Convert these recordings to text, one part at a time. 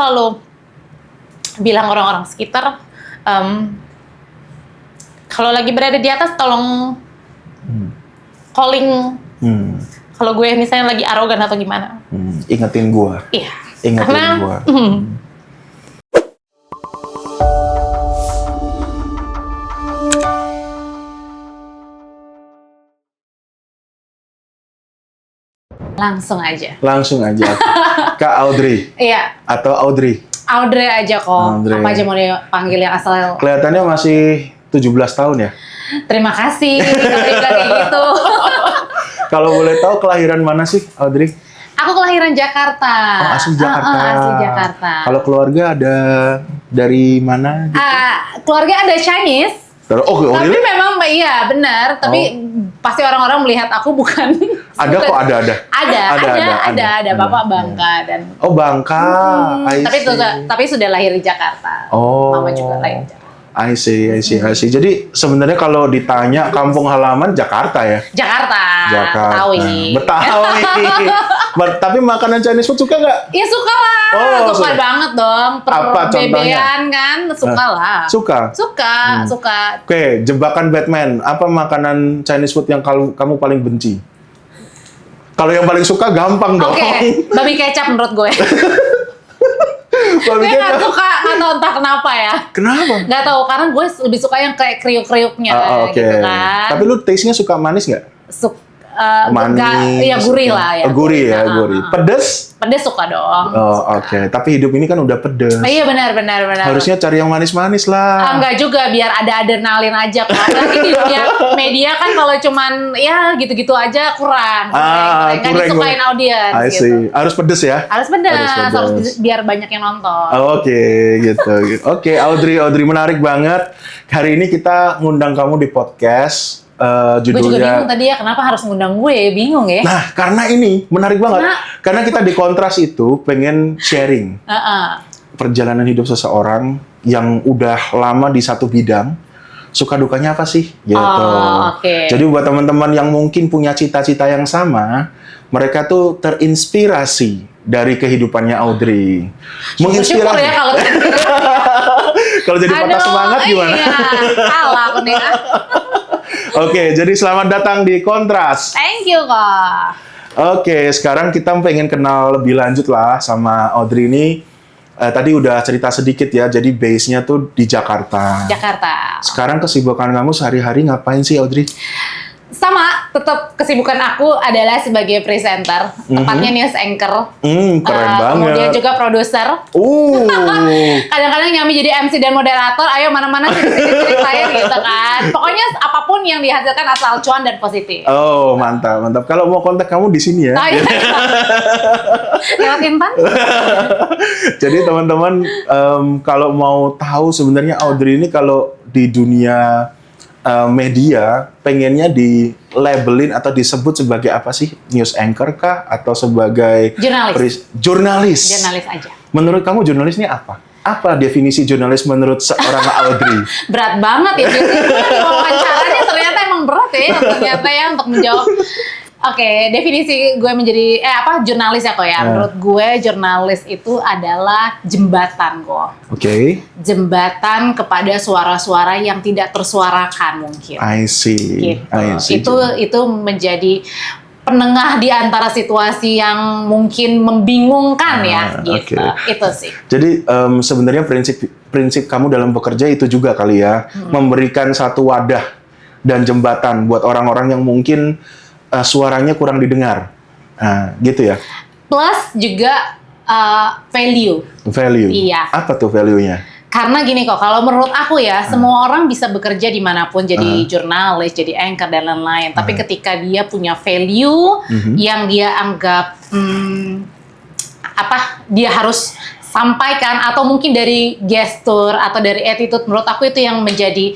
selalu bilang orang-orang sekitar, kalau lagi berada di atas tolong calling. Kalau gue misalnya lagi arogan atau gimana, ingetin gue. Iya. Ingetin gue. Langsung aja. Kak Audrey. Iya. Atau Audrey. Audrey aja kok. Audrey. Apa aja mau dipanggil yang asal. Kelihatannya masih 17 tahun ya? Terima kasih kalau dibilang kayak gitu. Kalau boleh tahu kelahiran mana sih Audrey? Aku kelahiran Jakarta. Oh, asli Jakarta. Asli Jakarta. Kalau keluarga ada dari mana gitu? Keluarga ada Chinese. Oh, tapi really? memang iya benar, tapi pasti orang-orang melihat aku bukan. Ada kok, ada. Bapak Bangka dan. Oh, Bangka. Tapi sudah lahir di Jakarta. Oh. Mama juga lahir di Jakarta. I see. Jadi sebenarnya kalau ditanya kampung halaman Jakarta ya? Jakarta. Betawi. Tapi makanan Chinese food suka nggak? Ya suka lah. Oh, suka banget dong. Apa contohnya? Kan suka lah. Suka. Oke, jebakan Batman. Apa makanan Chinese food yang kamu paling benci? Kalau yang paling suka gampang dong. Oke, babi kecap menurut gue. Gue nggak suka, nggak tahu entah kenapa ya. Kenapa? Nggak tahu, karena gue lebih suka yang kayak kriuk-kriuknya gitu kan. Tapi lu taste-nya suka manis nggak? Manis. Ya gurih lah ya. Gurih. Pedes? Pedes suka dong. Oh, oke. Tapi hidup ini kan udah pedes. Iya benar. Harusnya cari yang manis-manis lah. Enggak juga, biar ada adrenalin aja kok. Apalagi di dunia media kan kalau cuman ya gitu-gitu aja kurang. Nggak disukain audiens. I see. Gitu. Harus pedes ya? Harus biar banyak yang nonton. Oke, gitu. Oke, Audrey menarik banget. Hari ini kita ngundang kamu di podcast. Judulnya. Gue juga bingung tadi ya, kenapa harus ngundang gue? Bingung ya. Nah, karena ini menarik banget. Karena kita di Kontras itu pengen sharing perjalanan hidup seseorang yang udah lama di satu bidang. Suka dukanya apa sih? Gitu. Jadi buat teman-teman yang mungkin punya cita-cita yang sama, mereka tuh terinspirasi dari kehidupannya Audrey. Syukur ya kalau kalau jadi patah semangat gimana? Iya, salah aku nih. Oke, jadi selamat datang di Kontras. Thank you, Kak. Oke, sekarang kita pengen kenal lebih lanjut lah sama Audrey ini. Tadi udah cerita sedikit ya, jadi base-nya tuh di Jakarta. Sekarang kesibukan kamu sehari-hari ngapain sih, Audrey? Sama, tetap kesibukan aku adalah sebagai presenter, tepatnya news anchor. Keren banget. Kemudian juga produser. Kadang-kadang nyambi jadi MC dan moderator. Ayo mana-mana sini lain gitu kan. Pokoknya apapun yang dihasilkan asal cuan dan positif. Oh, mantap. Kalau mau kontak kamu di sini ya. Oh, iya. Lewat Intan. Jadi teman-teman, kalau mau tahu sebenarnya Audrey ini kalau di dunia media pengennya di labelin atau disebut sebagai apa sih? News anchor kah? Atau sebagai jurnalis? Jurnalis aja. Menurut kamu jurnalis ini apa? Apa definisi jurnalis menurut seorang Audrey? Berat banget ya. Wawancaranya ternyata emang berat ya untuk menjawab. Oke, definisi gue menjadi jurnalis ya kok ya. Menurut gue jurnalis itu adalah jembatan kok. Oke. Jembatan kepada suara-suara yang tidak tersuarakan mungkin. I see. Gitu. Itu menjadi penengah di antara situasi yang mungkin membingungkan ya gitu. Okay. Itu sih. Jadi sebenarnya prinsip kamu dalam bekerja itu juga kali ya, memberikan satu wadah dan jembatan buat orang-orang yang mungkin suaranya kurang didengar, gitu ya. Plus juga value. Iya. Apa tuh value-nya? Karena gini kok, kalau menurut aku ya, semua orang bisa bekerja dimanapun, jadi jurnalis, jadi anchor dan lain-lain. Tapi ketika dia punya value yang dia anggap dia harus sampaikan, atau mungkin dari gestur atau dari attitude, menurut aku itu yang menjadi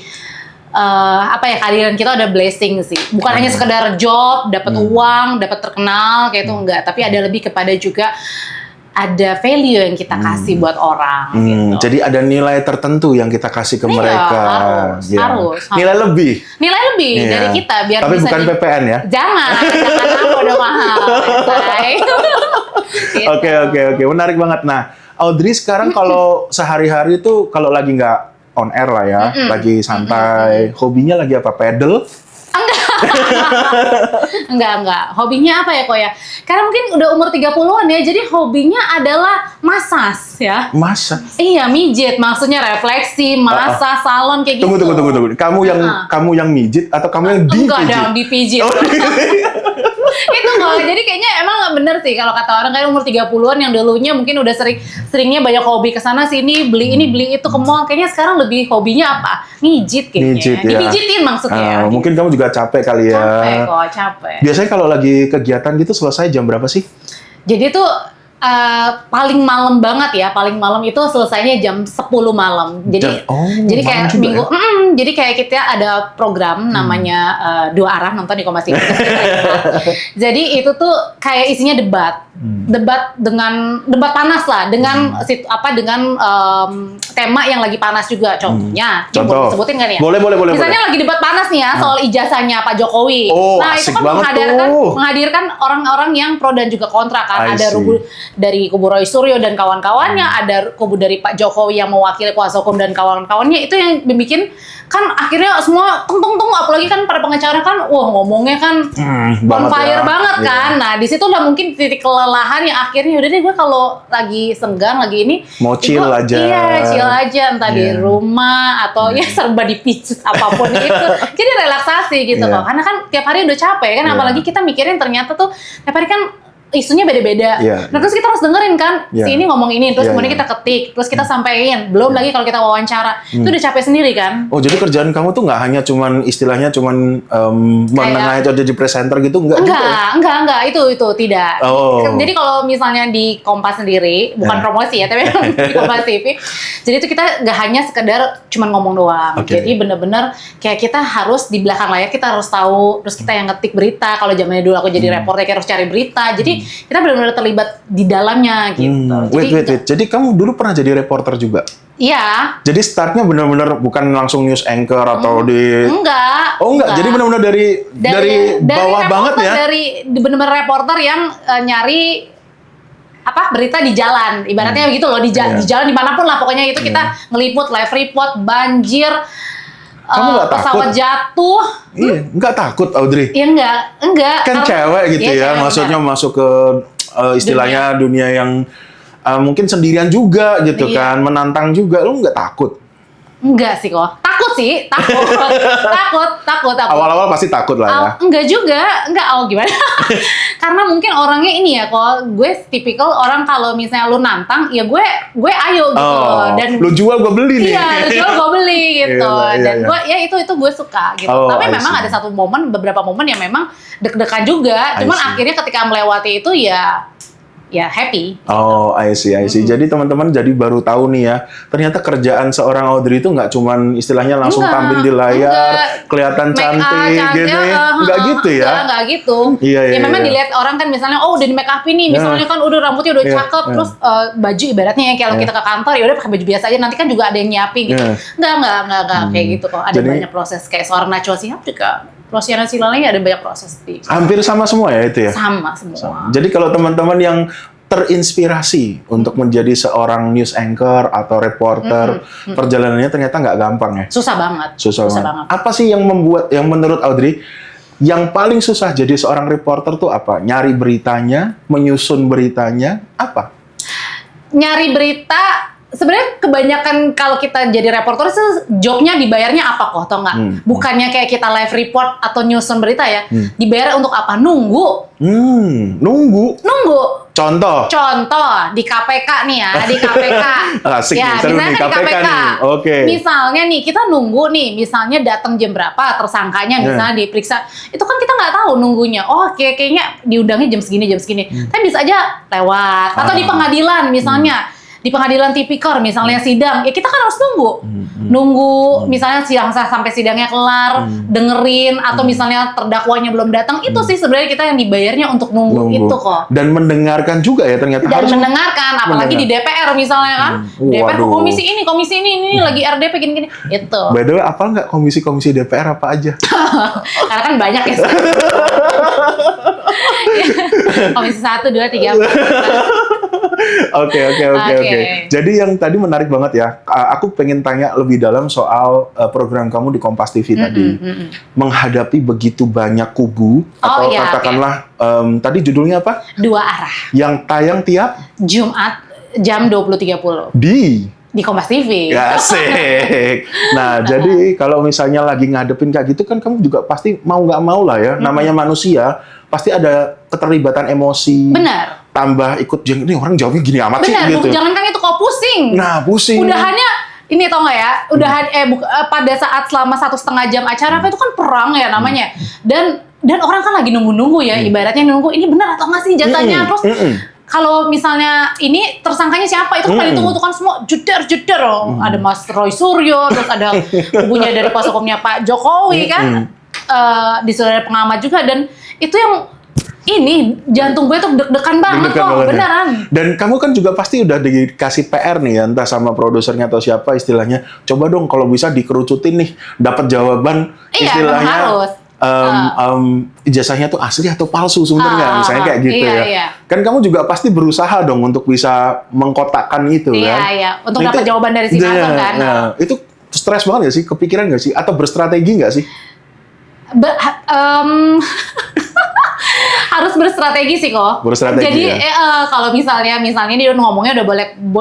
kehadiran kita ada blessing sih. Bukan hanya sekedar job, dapat uang, dapat terkenal kayak itu enggak, tapi ada lebih kepada juga ada value yang kita kasih buat orang gitu. Jadi ada nilai tertentu yang kita kasih ke mereka. Harus. Nilai lebih dari kita biar tapi bisa bukan PPN ya. Jangan apa udah mahal. Oke, menarik banget. Nah, Audrey sekarang kalau sehari-hari tuh kalau lagi nggak on air lah ya, lagi santai, hobinya lagi apa? Pedal? Enggak. Hobinya apa ya kok ya? Karena mungkin udah umur 30-an ya, jadi hobinya adalah massage ya. Masa? Iya, mijit. Maksudnya refleksi, massage, salon kayak gitu. Tunggu. Kamu yang mijit atau kamu yang Enggak dipijit? dong, dipijit. Oh, Itu kok. Jadi kayaknya emang bener sih kalau kata orang kayak umur 30-an yang dulunya mungkin udah seringnya banyak hobi ke sana sini, beli ini, beli itu ke mall. Kayaknya sekarang lebih hobinya apa? Mijit kayaknya. Mijit, ya. Dipijitin maksudnya. Mungkin kamu juga capek kali ya. Capek. Biasanya kalau lagi kegiatan gitu selesai jam berapa sih? Jadi tuh paling malam banget ya, paling malam itu selesainya jam 10 malam. Jadi malam kayak juga minggu, ya? jadi kayak kita ada program namanya Dua Arah, nonton di Kompas TV. Jadi itu tuh kayak isinya debat panas lah dengan dengan tema yang lagi panas juga. Contohnya, ini boleh disebutin kan ya? Boleh. Misalnya lagi debat panas nih ya soal ijazahnya Pak Jokowi. Oh, Nah itu asik kan banget tuh. menghadirkan orang-orang yang pro dan juga kontra kan. I Ada see. dari kubu Roy Suryo dan kawan-kawannya, ada kubu dari Pak Jokowi yang mewakili kuasa hukum dan kawan-kawannya. Itu yang bikin kan akhirnya semua tung apalagi kan para pengacara kan ngomongnya kan on fire banget kan. Nah di situ lah mungkin titik kelelahan yang akhirnya udah deh gue kalau lagi senggang lagi ini mau chill aja. Iya, chill aja entah di rumah atau ya serba dipijit apapun itu. Jadi relaksasi gitu kok. Karena kan tiap hari udah capek kan, apalagi kita mikirin ternyata tuh tiap hari kan isunya beda-beda. Nah, terus kita harus dengerin kan, si ini ngomong ini, terus kemudian kita ketik, terus kita sampein. Belum lagi kalau kita wawancara, itu udah capek sendiri kan. Oh, jadi kerjaan kamu tuh nggak hanya istilahnya menengah itu jadi presenter gitu, enggak juga ya? Enggak, itu tidak. Oh. Jadi kalau misalnya di Kompas sendiri, bukan promosi ya, tapi di Kompas TV, jadi itu kita nggak hanya sekedar cuman ngomong doang. Jadi bener-bener kayak kita harus di belakang layar, kita harus tahu, terus kita yang ngetik berita. Kalau zamannya dulu aku jadi reporter, kayak harus cari berita. Jadi kita benar-benar terlibat di dalamnya gitu. Wait. Jadi kamu dulu pernah jadi reporter juga? Iya. Jadi startnya benar-benar bukan langsung news anchor atau di... Enggak. Oh enggak. Jadi benar-benar dari bawah banget ya? Dari benar-benar reporter yang nyari berita di jalan. Ibaratnya begitu loh, di jalan dimanapun lah. Pokoknya itu kita ngeliput, live report, banjir, kamu nggak pesawat takut? jatuh. Iya, nggak takut Audrey? Iya enggak. Kan cewek gitu ya, maksudnya masuk ke istilahnya dunia yang mungkin sendirian juga gitu kan, menantang juga, lu nggak takut? Enggak sih kok. Takut. Awal-awal pasti takut lah ya. Enggak juga. Gimana? Karena mungkin orangnya ini ya, kok gue tipikal orang kalau misalnya lu nantang, ya gue ayo gitu. Dan lu jual gue beli nih. Iya, lu jual gue beli gitu. Dan gue ya itu gue suka gitu. Tapi memang ada beberapa momen yang memang deg-degan juga. Cuman akhirnya ketika melewati itu ya happy. Oh, I see. Jadi teman-teman jadi baru tahu nih ya, ternyata kerjaan seorang Audrey itu nggak cuman istilahnya langsung tampil di layar, kelihatan cantik gitu. Nggak gitu ya? Nggak gitu. Iya. Memang dilihat orang kan misalnya, udah di make up nih, misalnya kan udah rambutnya udah cakep, terus baju ibaratnya ya kalau kita ke kantor ya udah pakai baju biasa aja, nanti kan juga ada yang nyiapin gitu. Nggak kayak gitu kok. Ada banyak proses kayak seorang Najwa Shihab juga. Rosiana Silalahi ada banyak proses di hampir sama semua ya itu ya? Sama semua. Jadi kalau teman-teman yang terinspirasi untuk menjadi seorang news anchor atau reporter, perjalanannya ternyata nggak gampang ya? Susah banget. Apa sih yang menurut Audrey, yang paling susah jadi seorang reporter tuh apa? Nyari beritanya, menyusun beritanya, apa? Nyari berita, sebenarnya kebanyakan kalau kita jadi reporter jobnya dibayarnya apa kok, atau nggak? Bukannya kayak kita live report atau nyusun berita ya, dibayar untuk apa? Nunggu. Contoh di KPK nih ya, di KPK. Asik ya, nih, seru nih, KPK nih. Oke. Misalnya nih, kita nunggu nih, misalnya datang jam berapa tersangkanya, misalnya diperiksa. Itu kan kita nggak tahu nunggunya. Oh, kayaknya diundangnya jam segini. Tapi bisa aja lewat. Atau di pengadilan misalnya. Di pengadilan tipikor misalnya sidang, ya kita kan harus nunggu misalnya sampai sidangnya kelar, dengerin, atau misalnya terdakwanya belum datang, itu sih sebenarnya kita yang dibayarnya untuk nunggu itu kok. Dan mendengarkan juga ya ternyata. Dan mendengarkan, apalagi di DPR misalnya kan, DPR komisi ini lagi RDP gini-gini, itu. By the way, apa nggak komisi-komisi DPR apa aja? Karena kan banyak ya. Komisi 1, 2, 3, 4. Oke. Jadi yang tadi menarik banget ya. Aku pengen tanya lebih dalam soal program kamu di Kompas TV tadi. Menghadapi begitu banyak kubu atau iya, katakanlah tadi judulnya apa? Dua arah. Yang tayang tiap Jumat jam 20.30 di Kompas TV. Ya, asik. Nah, jadi kalau misalnya lagi ngadepin kayak gitu kan kamu juga pasti mau nggak mau lah ya. Namanya manusia, pasti ada keterlibatan emosi. Benar. Tambah ikut, ini orang jawabnya gini amat sih Benar, gitu. jangan kan itu kok pusing. Nah, pusing. Udahannya, ini tau nggak ya? Pada saat selama 1,5 jam acara itu kan perang ya namanya. Dan orang kan lagi nunggu-nunggu ya, ibaratnya nunggu ini benar atau nggak sih jatahnya. Terus kalau misalnya ini tersangkanya siapa itu kan paling tunggu tuh kan semua jeder ada Mas Roy Suryo, terus ada kubunya dari kuasa hukumnya Pak Jokowi kan, disuruh pengamat juga, dan itu yang ini jantung gue tuh deg-degan banget kok, beneran. Dan kamu kan juga pasti udah dikasih PR nih ya, entah sama produsernya atau siapa istilahnya. Coba dong kalau bisa dikerucutin nih, dapat jawaban istilahnya. Harus. Ijazahnya tuh asli atau palsu sebenarnya, misalnya kayak gitu ya. Iya. Kan kamu juga pasti berusaha dong untuk bisa mengkotakkan itu kan. Iya. Untuk dapat jawaban dari si Mason kan. Nah, itu stres banget gak sih? Kepikiran gak sih? Atau berstrategi gak sih? Harus berstrategi sih kok. Jadi kalau misalnya dia ngomongnya udah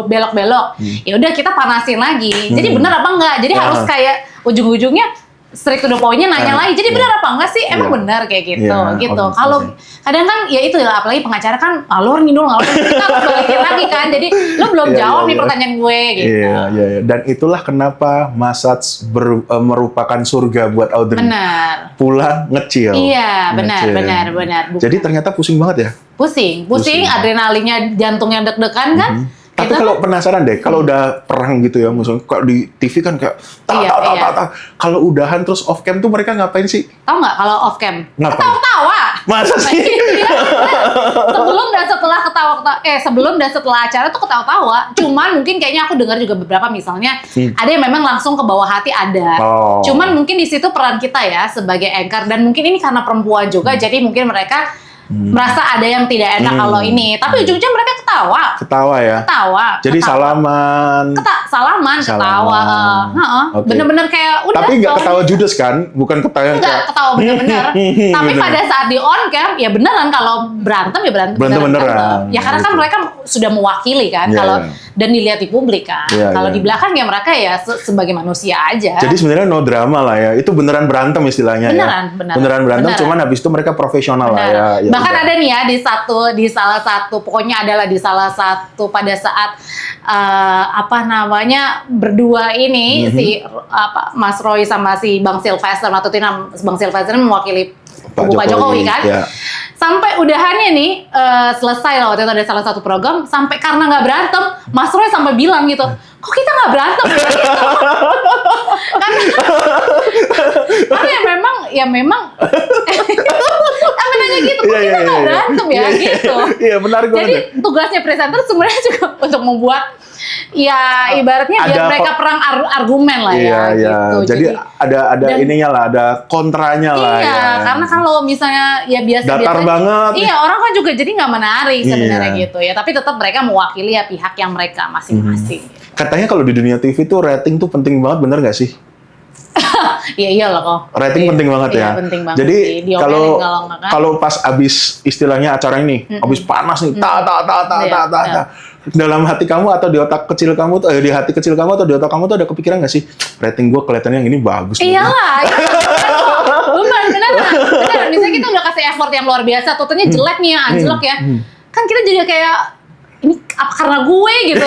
belok-belok, ya udah kita panasin lagi. Jadi benar apa enggak? Jadi harus kayak ujung-ujungnya straight to the point-nya nanya lagi. Jadi benar apa enggak sih? Emang benar kayak gitu. Kalau kadang kan ya itu lah, apalagi pengacara kan ngalor ngidul kita harus balikin lagi kan. Jadi lo belum jawab nih pertanyaan gue gitu. Iya. Dan itulah kenapa massage merupakan surga buat Audrey. Benar. Pulang ngecil. Iya, benar. Jadi ternyata pusing banget ya? Pusing, adrenalinnya, jantungnya deg-degan kan? Tapi kalau penasaran deh, kalau udah perang gitu ya, misalnya kalau di TV kan kayak kalau udahan terus off cam tuh mereka ngapain sih? Tahu nggak kalau off cam? Ngapain? Ketawa-tawa. Masa sih? Sebelum dan setelah acara tuh ketawa-tawa. Cuman mungkin kayaknya aku dengar juga beberapa misalnya ada yang memang langsung ke bawah hati ada. Cuman mungkin di situ peran kita ya sebagai anchor, dan mungkin ini karena perempuan juga, jadi mungkin mereka merasa ada yang tidak enak kalau ini, tapi ujungnya mereka ketawa ya. Jadi salaman, ketawa. Bener-bener kayak udah. Tapi nggak ketawa judes kan? Bukan ketawa yang nggak ketawa bener-bener. Tapi pada saat di on cam ya beneran, kalau berantem ya berantem beneran. Ya karena kan mereka sudah mewakili kan, dan dilihat di publik kan. Kalau di belakang ya mereka ya sebagai manusia aja. Jadi sebenarnya no drama lah ya. Itu beneran berantem istilahnya beneran berantem. Cuman habis itu mereka profesional lah ya. Bahkan ada nih ya di salah satu pokoknya adalah di salah satu pada saat berdua ini si Mas Roy sama si Bang Sylvester, waktu itu Bang Sylvester mewakili Pak Jokowi kan. Sampai udahannya nih selesai lah waktu itu ada salah satu program, sampai karena nggak berantem, Mas Roy sampai bilang gitu, kok kita nggak berantem ya? Gitu. Karena ya memang nanya gitu, kok kita nggak berantem ya gitu. Iya, menarik banget. Jadi tugasnya presenter sebenarnya juga untuk membuat ya ibaratnya biar mereka perang argumen lah gitu. Jadi ada ininya lah, ada kontranya lah ya. Iya, karena kalau misalnya ya datar banget. Iya, orang kan juga jadi nggak menarik sebenarnya gitu ya. Tapi tetap mereka mewakili ya pihak yang mereka masing-masing. Katanya kalau di dunia TV tuh rating tuh penting banget, bener nggak sih? Iya iyalah kok. Rating penting banget ya. Penting banget. Jadi kan. kalau pas abis istilahnya acara ini, abis panas nih, dalam hati kamu atau di otak kecil kamu tuh, di hati kecil kamu atau di otak kamu tuh ada kepikiran nggak sih, rating gue kelihatannya yang ini bagus? Iyalah. Benar. Misalnya kita udah kasih effort yang luar biasa, totalnya jelek nih ya, anjlok ya. Kan kita juga kayak ini apa karena gue gitu.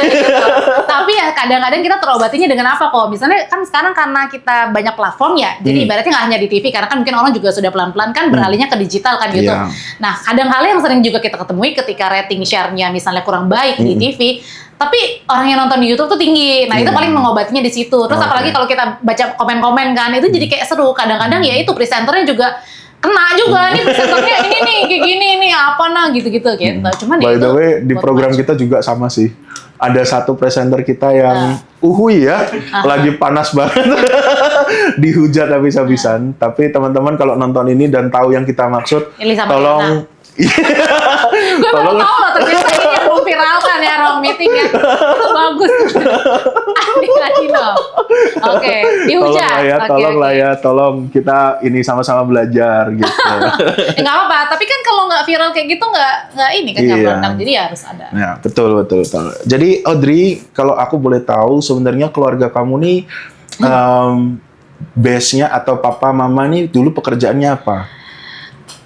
Tapi ya kadang-kadang kita terobatinya dengan apa kok. Misalnya kan sekarang karena kita banyak platform ya, jadi ibaratnya nggak hanya di TV, karena kan mungkin orang juga sudah pelan-pelan kan beralihnya ke digital kan gitu. Nah kadang-kadang yang sering juga kita ketemui ketika rating share-nya misalnya kurang baik di TV, tapi orang yang nonton di YouTube tuh tinggi. Nah itu paling mengobatinya di situ. Terus apalagi kalau kita baca komen-komen kan, itu jadi kayak seru. Kadang-kadang ya itu presenternya juga kena juga, nih presenternya ini nih kayak gini nih apa gitu. Cuman by the way di program kita juga sama sih, ada satu presenter kita yang uhui ya, lagi panas banget dihujat habis-habisan. Tapi teman-teman kalau nonton ini dan tahu yang kita maksud, tolong gue baru tahu loh ternyata ini yang viralkan ya Rom meeting ya. Itu bagus. Adino. Oke, dihujat. Tolong ya, tolong kita ini sama-sama belajar gitu. Ya nggak apa-apa, tapi kan kalau nggak viral kayak gitu nggak ini kan nggak meledak, jadi ya harus ada. Ya, betul. Jadi Audrey, kalau aku boleh tahu sebenarnya keluarga kamu nih base-nya atau papa mama nih dulu pekerjaannya apa?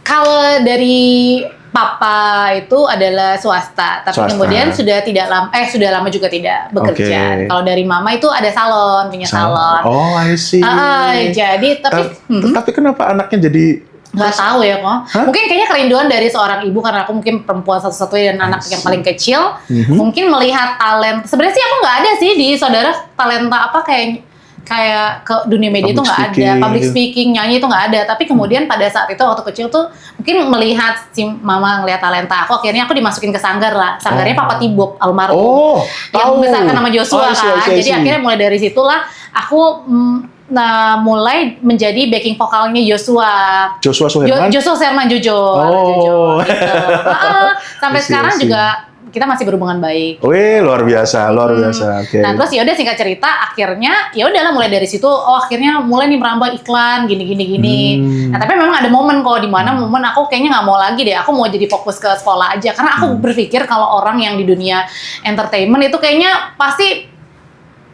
Kalau dari papa itu adalah swasta, tapi kemudian sudah lama juga tidak bekerja. Okay. Kalau dari mama itu ada salon, punya salon. Oh, I see. Jadi tapi kenapa anaknya jadi nggak tahu ya kok. Mungkin kayaknya kerinduan dari seorang ibu, karena aku mungkin perempuan satu-satunya dan anak yang paling kecil. Mungkin melihat talent. Sebenarnya sih aku nggak ada sih di saudara talenta apa kayak ke dunia media itu nggak ada, public speaking, nyanyi itu nggak ada. Tapi kemudian pada saat itu waktu kecil tuh mungkin melihat si mama ngelihat talenta aku, akhirnya aku dimasukin ke sanggar lah. Sanggarnya Papa Tibok almarhum yang membesarkan nama Joshua kan. Jadi akhirnya mulai dari situlah aku mulai menjadi backing vokalnya Joshua Suherman. Joshua Suherman Jojo. Gitu. Sampai sekarang juga kita masih berhubungan baik. Wih, luar biasa. Okay. Nah, terus ya udah singkat cerita, akhirnya ya udahlah mulai dari situ. Akhirnya mulai nih merambah iklan gini. Nah, tapi memang ada momen kok di mana momen aku kayaknya nggak mau lagi deh. Aku mau jadi fokus ke sekolah aja, karena aku berpikir kalau orang yang di dunia entertainment itu kayaknya pasti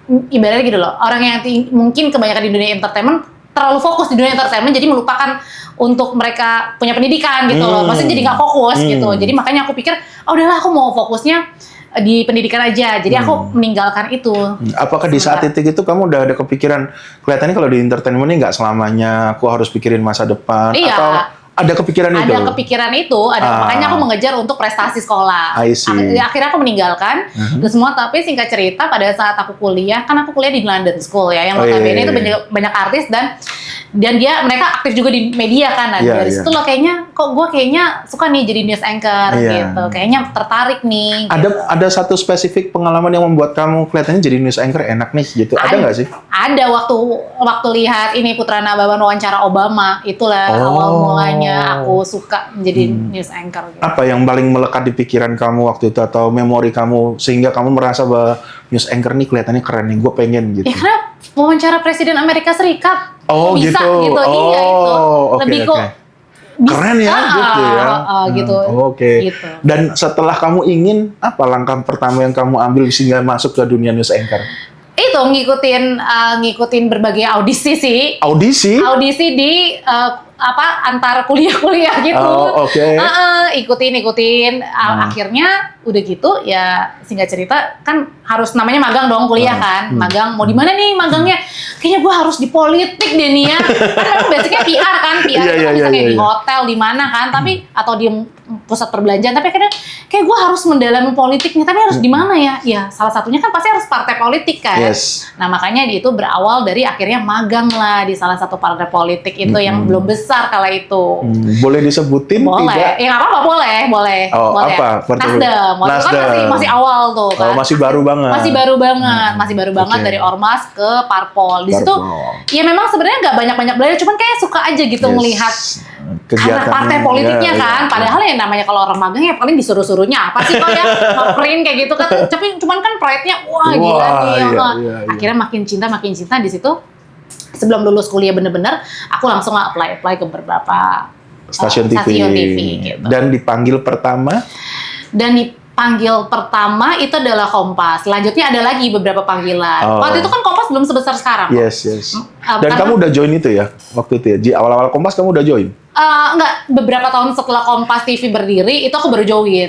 ibaratnya gitu loh, orang yang mungkin kebanyakan di dunia entertainment terlalu fokus di dunia entertainment, jadi melupakan untuk mereka punya pendidikan gitu loh. Maksudnya jadi nggak fokus gitu. Jadi makanya aku pikir, udahlah aku mau fokusnya di pendidikan aja. Jadi aku meninggalkan itu. Apakah di saat itu kamu udah ada kepikiran, kelihatannya kalau di entertainment ini nggak selamanya aku harus pikirin masa depan? Iya. Atau ada kepikiran itu? Ada kepikiran itu, makanya aku mengejar untuk prestasi sekolah. Akhirnya aku meninggalkan itu semua, tapi singkat cerita pada saat aku kuliah, kan aku kuliah di London School ya, yang notabene itu banyak artis dan mereka aktif juga di media kan. Dari situ loh kayaknya, kok gue kayaknya suka nih jadi news anchor gitu. Kayaknya tertarik nih. Ada satu spesifik pengalaman yang membuat kamu kelihatannya jadi news anchor enak nih gitu. Ada nggak sih? Ada waktu lihat ini Putra Nababan wawancara Obama, itulah awal mulanya aku suka menjadi news anchor. Gitu. Apa yang paling melekat di pikiran kamu waktu itu atau memori kamu sehingga kamu merasa bahwa news anchor nih kelihatannya keren nih, gue pengen gitu? Ya karena wawancara Presiden Amerika Serikat. Bisa gitu. Iya itu. Lebih kok keren ya gitu ya. Gitu. Gitu. Dan setelah kamu ingin, apa langkah pertama yang kamu ambil sehingga masuk ke dunia news anchor? Itu ngikutin berbagai audisi sih. Audisi di antar kuliah-kuliah gitu. Ikutin. Akhirnya udah gitu ya, singkat cerita kan harus namanya magang dong kuliah kan. Magang mau di mana nih magangnya? Kayaknya gue harus di politik deh nih ya. Kan memang basicnya PR kan. PR itu kan bisa kayak di hotel di mana kan, tapi atau di pusat perbelanjaan, tapi akhirnya kayak gue harus mendalami politiknya, tapi harus di mana ya? Ya salah satunya kan pasti harus partai politik kan. Nah makanya itu berawal dari akhirnya magang lah di salah satu partai politik itu yang belum besar kala itu. Boleh disebutin? Boleh. Tidak? Ya nggak apa-apa, boleh. Boleh. Apa? Nasdem. Waktu kan masih awal tuh kan. Masih baru banget. Masih baru banget dari Ormas ke Parpol. Di situ ya memang sebenarnya nggak banyak belajar, cuman kayak suka aja gitu melihat karena partai politiknya kan. Padahal ya namanya kalau orang magang ya paling disuruh-suruhnya apa sih kok ya nge-print kayak gitu kan. Tapi cuman kan proyeknya gila nih. Akhirnya makin cinta di situ. Sebelum lulus kuliah bener-bener, aku langsung apply ke beberapa stasiun TV gitu. Dan dipanggil pertama itu adalah Kompas. Selanjutnya ada lagi beberapa panggilan. Waktu itu kan Kompas belum sebesar sekarang. Yes. Dan kamu udah join itu ya? Waktu itu ya? Di awal-awal Kompas kamu udah join? Enggak, beberapa tahun setelah Kompas TV berdiri, itu aku baru join.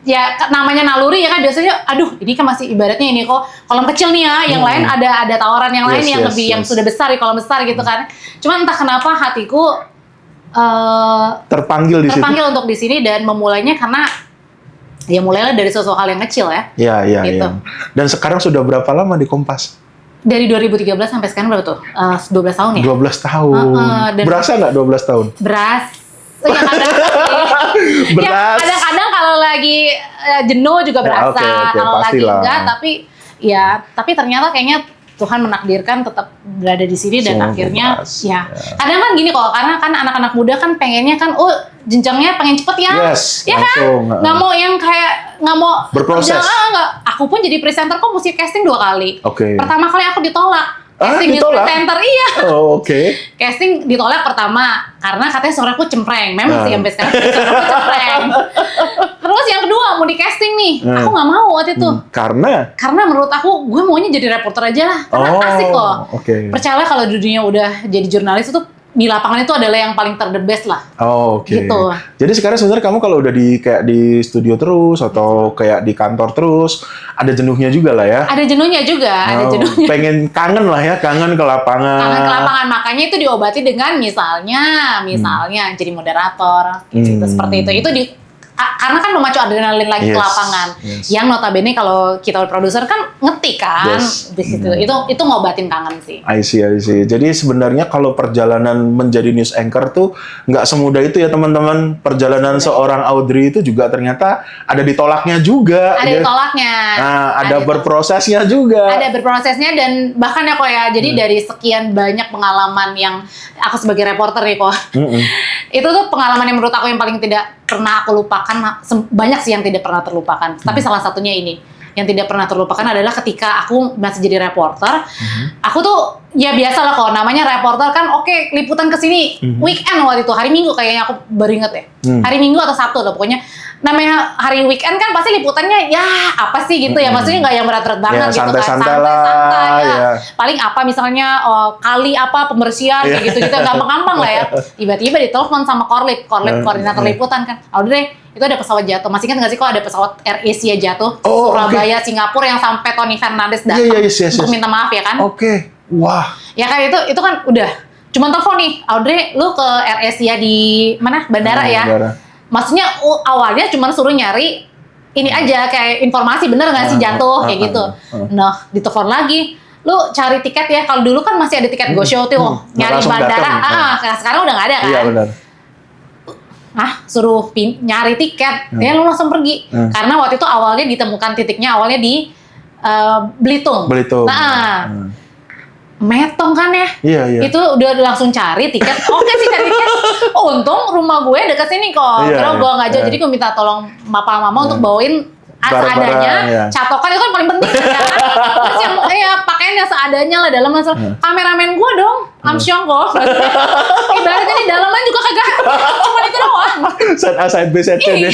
Ya, namanya naluri ya kan, biasanya, ini kan masih ibaratnya ini kok kolam kecil nih ya, yang lain ada tawaran yang lain yang lebih yang sudah besar, di kolam besar gitu kan. Cuma entah kenapa hatiku terpanggil untuk di sini, dan memulainya karena ya mulailah dari sesuatu hal yang kecil ya. Iya. Gitu. Dan sekarang sudah berapa lama di Kompas? Dari 2013 sampai sekarang berapa tuh? 12 tahun ya? 12 tahun. Berasa nggak 12 tahun? Ya kadang-kadang kalau lagi jenuh juga berasa. Kalau lagi enggak, tapi ternyata kayaknya Tuhan menakdirkan tetap berada di sini dan Semoga akhirnya pas. ya. Kadang kan gini kok, karena kan anak-anak muda kan pengennya kan jenjangnya pengen cepet ya. Yes, Ya langsung, kan? Nggak mau yang kayak nggak mau Berproses. nggak. Aku pun jadi presenter kok mesti casting 2 kali. Oke. Pertama kali aku ditolak. Casting jadi ditolak? presenter iya. Oh, oke. Casting ditolak pertama karena katanya suaraku cempreng. Memang sih Nah. sampai sekarang suaraku cempreng. Terus yang kedua mau di casting nih, Hmm. aku nggak mau waktu itu. Karena menurut aku gue maunya jadi reporter aja lah. Karena asik kok. Oke. Percayalah kalau di dunia udah jadi jurnalis itu di lapangan itu adalah yang paling the best lah. Oh, oke. Gitu. Jadi sekarang sebenarnya kamu kalau udah kayak di studio terus atau kayak di kantor terus, ada jenuhnya juga lah ya. Ada jenuhnya juga, ada Oh, jenuhnya. pengen kangen lah ya, kangen ke lapangan. Kangen ke lapangan, makanya itu diobati dengan misalnya jadi moderator, gitu, seperti itu. Itu karena kan memacu adrenalin lagi ke Yes, lapangan. yes. Yang notabene kalau kita produser kan ngetik kan, Yes. di situ. Itu ngobatin kangen sih. I see. Jadi sebenarnya kalau perjalanan menjadi news anchor tuh nggak semudah itu ya teman-teman. Perjalanan seorang Audrey itu juga ternyata ada ditolaknya juga. Ada ya. ditolaknya. Nah, ada ditolak. berprosesnya juga. Ada berprosesnya dan bahkan ya kok ya. Jadi dari sekian banyak pengalaman yang aku sebagai reporter nih kok. Itu tuh pengalaman yang menurut aku yang paling tidak pernah aku lupakan. Banyak sih yang tidak pernah terlupakan. Tapi salah satunya ini. Yang tidak pernah terlupakan adalah ketika aku masih jadi reporter. Aku tuh ya biasa lah kok. Namanya reporter kan oke, liputan kesini. Weekend waktu itu. Hari Minggu kayaknya aku baru inget ya. Hari Minggu atau Sabtu lah pokoknya. Namanya hari weekend kan pasti liputannya ya apa sih gitu ya. Maksudnya nggak yang berat-berat banget Ya, gitu kan. santai-santai lah, Santai-santai ya. ya. Paling apa misalnya kali apa pembersihan kayak gitu-gitu. Gampang-gampang lah ya. Tiba-tiba ditelepon sama Korlip koordinator liputan kan. Audrey, itu ada pesawat jatuh. Masih kan nggak sih kalau ada pesawat Air Asia jatuh Oh, Surabaya, Singapura yang sampai Tony Fernandes datang Yes. untuk minta maaf ya kan? Oke. Wah. Ya kan itu kan udah. Cuma telepon nih, Audrey, lu ke Air Asia di mana? Bandara ya. Bandara. Maksudnya awalnya cuma suruh nyari ini aja kayak informasi bener nggak sih jatuh kayak gitu. Nah, ditelepon lagi. Lu cari tiket ya. Kalau dulu kan masih ada tiket Go Show tuh, nyari Langsung bandara. datang. Sekarang udah nggak ada kan? Iya benar. Suruh nyari tiket, ya lu langsung pergi. Karena waktu itu awalnya ditemukan titiknya awalnya di Belitung. Nah, metong kan ya? Iya. Itu udah langsung cari tiket. Oke sih cari tiket. Untung rumah gue deket sini kok. Iya, Kira gue nggak jauh, iya. jadi gue minta tolong papa mama untuk bawain Barang-barang, seadanya. iya. Catokan itu kan paling penting ya. Terus yang pakaian yang seadanya lah dalam masalah. Kameramen gue dong, Amsyong kok. Ibaratnya di dalaman juga kagak. Cuma itu doang. Set A, set B, set C. Iya.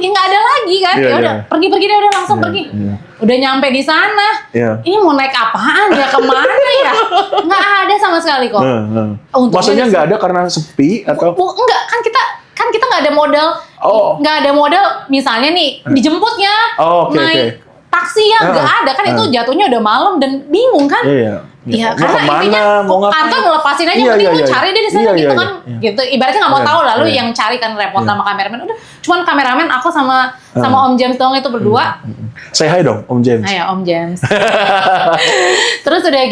Ya nggak ada lagi kan. Iya, Ya udah, iya. pergi deh, udah langsung pergi. Iya. Udah nyampe di sana. Iya. Ini mau naik apaan ya, kemana ya? Nggak ada sama sekali kok. Untungnya Maksudnya di nggak ada karena sepi atau? enggak, kan kita nggak ada modal. Oh. Nggak ada modal misalnya nih dijemputnya. Oh, oke, naik taksi ya nggak ada kan, itu jatuhnya udah malam dan bingung kan. Mau Iya, karena kemana? intinya Mau ngapain? kantor ngelepasin aja, Iya, penting iya, lu iya. cari deh di sana Iya, gitu iya, kan. iya. Gitu. Ibaratnya nggak mau Iya, tahu lah lu iya. yang cari kan reporter Iya. sama kameramen. Udah, cuman kameramen aku sama Om James doang itu berdua. Say hi dong, Om James. Ayo Om James. Terus udah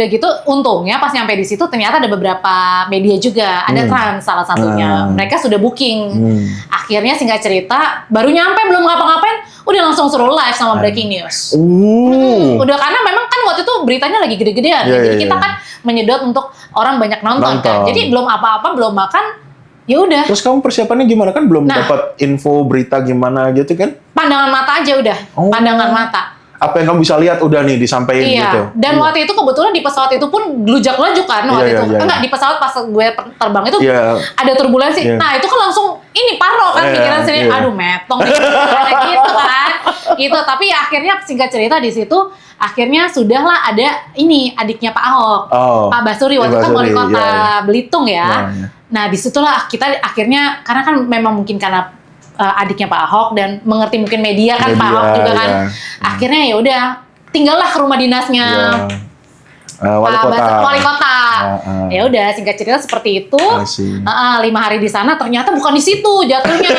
gitu untungnya pas nyampe di situ ternyata ada beberapa media juga, ada Trans salah satunya. Mereka sudah booking. Akhirnya singkat cerita, baru nyampe belum ngapa-ngapain, udah langsung suruh live sama breaking news. Udah, karena memang kan waktu itu beritanya lagi gede-gedean. Iya, Jadi iya, kita iya. kan menyedot untuk orang banyak nonton kan. Nonton. Jadi belum apa-apa, belum makan, ya udah. Terus kamu persiapannya gimana, kan belum Nah. dapat info berita gimana gitu kan? Pandangan mata aja udah, Oh. pandangan mata. Apa yang kamu bisa lihat udah nih disampaikan Iya, gitu. dan waktu itu kebetulan di pesawat itu pun gelujak-gelujak kan waktu Iya, itu. iya, iya. Enggak, di pesawat pas gue terbang itu Iya. ada turbulensi. Iya. Nah, itu kan langsung ini paro kan Iya, pikiran sendiri. iya. Aduh, metong kayak gitu kan. Gitu, tapi ya akhirnya singkat cerita di situ akhirnya sudahlah ada ini adiknya Pak Ahok. Oh. Pak Basuri waktu itu kan wali Basuri, kota iya. Belitung ya. Iya, iya. Nah, disitulah kita akhirnya, karena kan memang mungkin karena adiknya Pak Ahok dan mengerti mungkin media kan, Pak Media, Ahok juga kan. iya. Akhirnya ya udah tinggallah ke rumah dinasnya. Wali Pak kota. Wali kota. Ya udah, singkat cerita seperti itu. I see. 5 hari di sana ternyata bukan di situ jatuhnya,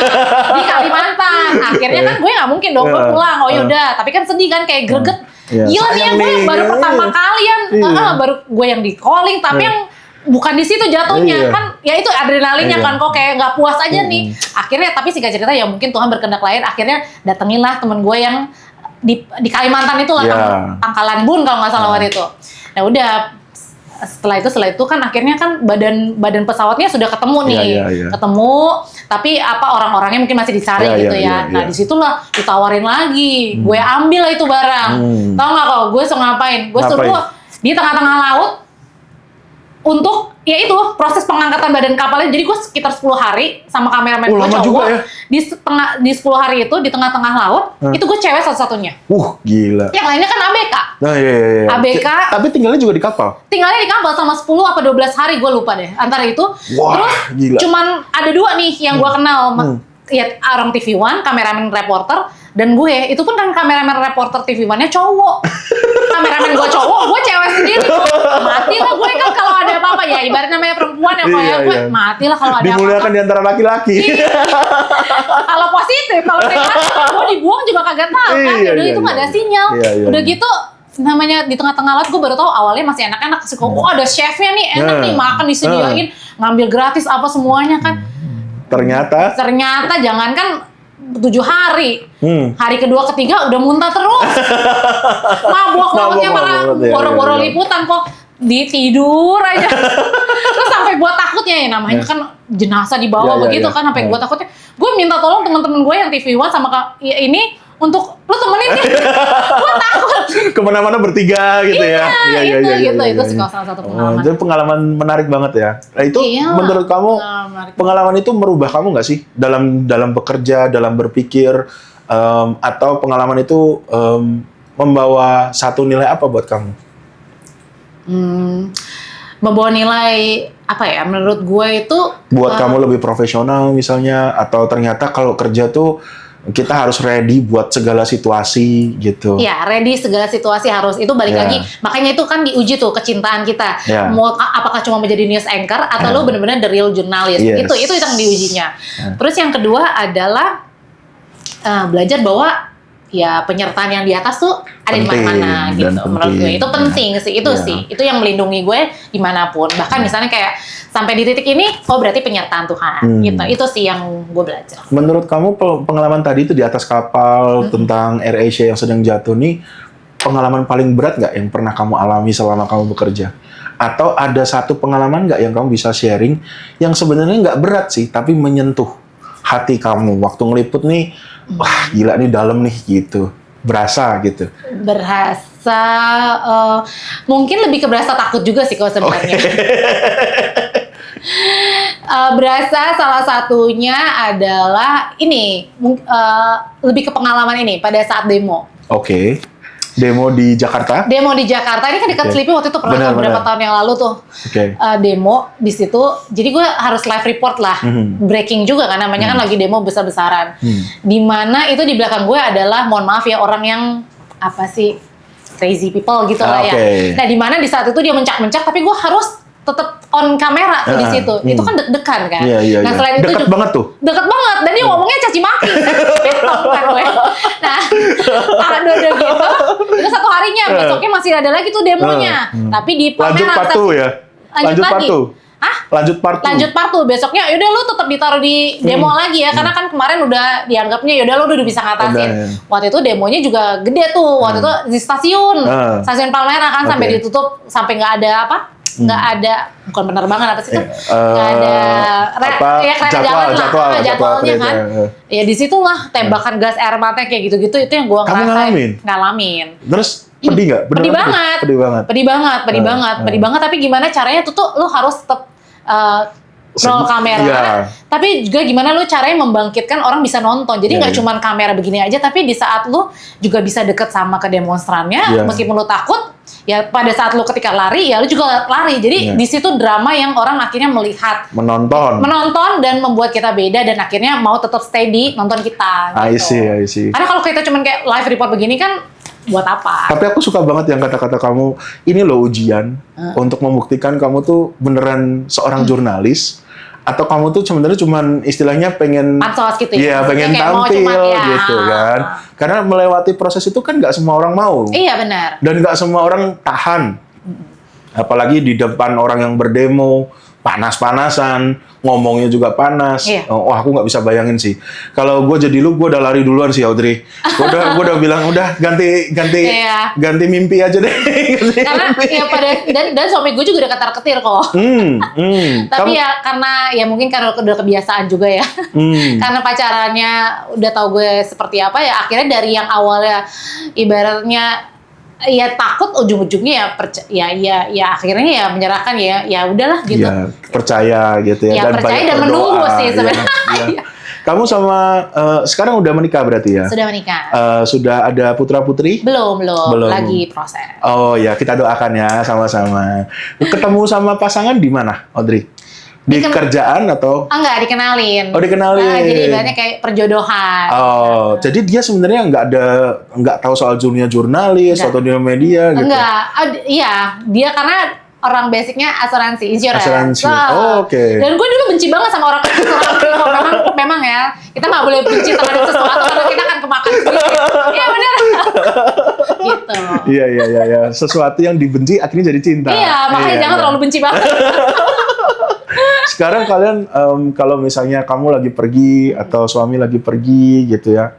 di Kalimantan. Akhirnya kan gue nggak mungkin dong gue pulang. Oh yaudah, tapi kan sedih kan, kayak greget. Iya, Gila nih sayang yang gue nih, baru iya. pertama kalian, Iya. baru gue yang di calling, tapi yang bukan di situ jatuhnya Iya. kan. Ya itu adrenalinnya Iya. kan, kok kayak nggak puas aja nih. Akhirnya tapi singkat cerita ya mungkin Tuhan berkehendak lain. Akhirnya datenginlah temen gue yang di Kalimantan itulah, Pangkalan Bun kalau nggak salah waktu itu. Nah udah setelah itu kan akhirnya kan badan pesawatnya sudah ketemu nih, ketemu, tapi orang-orangnya mungkin masih dicari gitu ya. Nah disitulah ditawarin lagi, gue ambil lah itu barang. Tahu nggak kalau gue suruh ngapain? Gue suruh di tengah-tengah laut untuk ya itu proses pengangkatan badan kapalnya. Jadi gue sekitar 10 hari sama kameramen gue cowok ya? di 10 hari itu di tengah-tengah laut itu gue cewek satu-satunya. Gila. Yang lainnya kan ABK. Nah, iya. ABK. Tapi tinggalnya juga di kapal. Tinggalnya di kapal sama 10 apa 12 hari gue lupa deh antara itu. Terus gila. Cuman ada 2 nih yang gue kenal. Ya orang TV One, kameramen reporter, dan gue itu pun kan kameramen reporter TV One-nya cowok. Kameramen gue cowok, gue cewek sendiri. Mati lah gue kan kalau ada apa-apa ya, ibarat namanya perempuan ya, gue mati lah kalau ada apa-apa. Dimuliakan di antara laki-laki. Kalau positif, kalau negatif, gue dibuang juga kagak tahu kan. Udah itu nggak ada sinyal. Udah gitu namanya di tengah-tengah laut gue baru tahu awalnya masih enak-enak. Ada chefnya nih, enak nih makan disediain, ngambil gratis apa semuanya kan. Ternyata jangankan 7 hari. Hari kedua ketiga udah muntah terus. Mabok-maboknya malah boro-boro liputan kok. Tidur aja. Terus sampai gua takutnya ya, namanya kan jenazah di bawah begitu kan, sampai gua takutnya. Gue minta tolong teman-teman gue yang TV One sama ini untuk lu temenin nih. Gua takut. Kemana-mana bertiga gitu ya. Itu sih salah satu pengalaman. Jadi pengalaman menarik banget ya. Nah itu menurut kamu pengalaman itu merubah kamu nggak sih dalam bekerja, dalam berpikir, atau pengalaman itu membawa satu nilai apa buat kamu? Membawa nilai apa ya? Menurut gue itu buat kamu lebih profesional misalnya, atau ternyata kalau kerja tuh kita harus ready buat segala situasi gitu. Ya, ready segala situasi harus. Itu balik lagi. Makanya itu kan diuji tuh kecintaan kita. Mau apakah cuma menjadi news anchor atau lo benar-benar the real journalist. Itu yang diujinya. Terus yang kedua adalah belajar bahwa ya penyertaan yang di atas tuh ada di mana-mana gitu. Menurut gue itu penting sih. Itu yang melindungi gue dimanapun. Bahkan misalnya kayak sampai di titik ini, berarti penyertaan Tuhan. Gitu. Itu sih yang gue belajar. Menurut kamu pengalaman tadi itu di atas kapal tentang AirAsia yang sedang jatuh nih, pengalaman paling berat nggak yang pernah kamu alami selama kamu bekerja? Atau ada satu pengalaman nggak yang kamu bisa sharing yang sebenarnya nggak berat sih, tapi menyentuh hati kamu waktu ngeliput nih? Wah gila nih dalam nih gitu, berasa gitu. Berasa, mungkin lebih ke berasa takut juga sih kalau sebenarnya. Berasa salah satunya adalah ini, lebih ke pengalaman ini pada saat demo. Demo di Jakarta? Demo di Jakarta, ini kan dekat Sleepy waktu itu pernah beberapa tahun yang lalu tuh. Demo di situ, jadi gue harus live report lah, breaking juga kan namanya kan lagi demo besar-besaran. Dimana itu di belakang gue adalah, mohon maaf ya, orang yang apa sih, crazy people gitu lah ya. Nah dimana di saat itu dia mencak-mencak, tapi gue harus tetap on kamera tuh di situ. Itu kan deg-degan kan. Nah selain itu deket banget tuh. Deket banget, dan dia ngomongnya caci maki. Nah, udah gitu. Itu satu harinya, besoknya masih ada lagi tuh demonya. Tapi di pameran. Lanjut part 2 ya. Lanjut part 2. Lanjut part 2. Besoknya yaudah lu tetap ditaruh di demo lagi ya, karena kan kemarin udah dianggapnya yaudah lu udah bisa ngatasin. Waktu itu demonya juga gede tuh. Waktu itu di stasiun Palmerah kan, sampai ditutup, sampai nggak ada apa? Nggak ada, bukan penerbangan apa sih itu? Nggak ada jadwalnya kan. Ya disitulah tembakan gas air mata kayak gitu-gitu, itu yang gue ngalamin. Terus pedih nggak? Pedih banget. Tapi gimana caranya tuh lu harus tetap roll kamera. Tapi juga gimana lu caranya membangkitkan orang bisa nonton. Jadi nggak cuma kamera begini aja, tapi di saat lu juga bisa deket sama ke demonstrannya, meskipun lu takut, ya pada saat lu ketika lari, ya lu juga lari. Jadi di situ drama yang orang akhirnya melihat, menonton dan membuat kita beda, dan akhirnya mau tetap steady nonton kita. Gitu. I see. Karena kalau kita cuma kayak live report begini kan, buat apa? Tapi aku suka banget yang kata-kata kamu, ini loh ujian untuk membuktikan kamu tuh beneran seorang jurnalis, atau kamu tuh sebenarnya cuman istilahnya pengen pansos gitu ya. Iya, pengen tampil gitu kan. Karena melewati proses itu kan nggak semua orang mau. Iya, benar. Dan nggak semua orang tahan. Apalagi di depan orang yang berdemo, panas-panasan, ngomongnya juga panas. Iya. Oh, aku nggak bisa bayangin sih. Kalau gue jadi lu, gue udah lari duluan sih, Audrey. Gue udah bilang udah ganti Iya. ganti mimpi aja deh. Karena ya dan suami gue juga udah ketar-ketir kok. Tapi ya karena ya mungkin karena udah kebiasaan juga ya. Karena pacarannya udah tahu gue seperti apa ya, akhirnya dari yang awalnya ibaratnya ya takut, ujung-ujungnya ya akhirnya ya menyerahkan, ya udahlah gitu. Ya, percaya gitu ya. Ya, dan percaya banyak dan berdoa, menunggu sih ya. sebenarnya. Ya. Kamu sama sekarang udah menikah berarti ya? Sudah menikah. Sudah ada putra-putri? Belum, Belum. lagi proses. Oh ya, kita doakan ya sama-sama. Ketemu sama pasangan di mana, Audrey? Di kerjaan atau? Enggak, dikenalin. Oh, dikenalin. Nah, jadi ibaratnya kayak perjodohan. Oh, jadi dia sebenarnya nggak tahu soal dunia jurnalis atau dunia media gitu? Enggak, iya, dia karena orang basicnya asuransi, insurance. Asuransi. Oh, oke. Dan gue dulu benci banget sama orang asuransi. memang ya, kita nggak boleh benci terhadap sesuatu karena kita akan kemakan sendiri. Iya benar. Gitu. Iya. Sesuatu yang dibenci akhirnya jadi cinta. Iya, makanya jangan terlalu benci banget. Sekarang kalian kalau misalnya kamu lagi pergi atau suami lagi pergi gitu ya,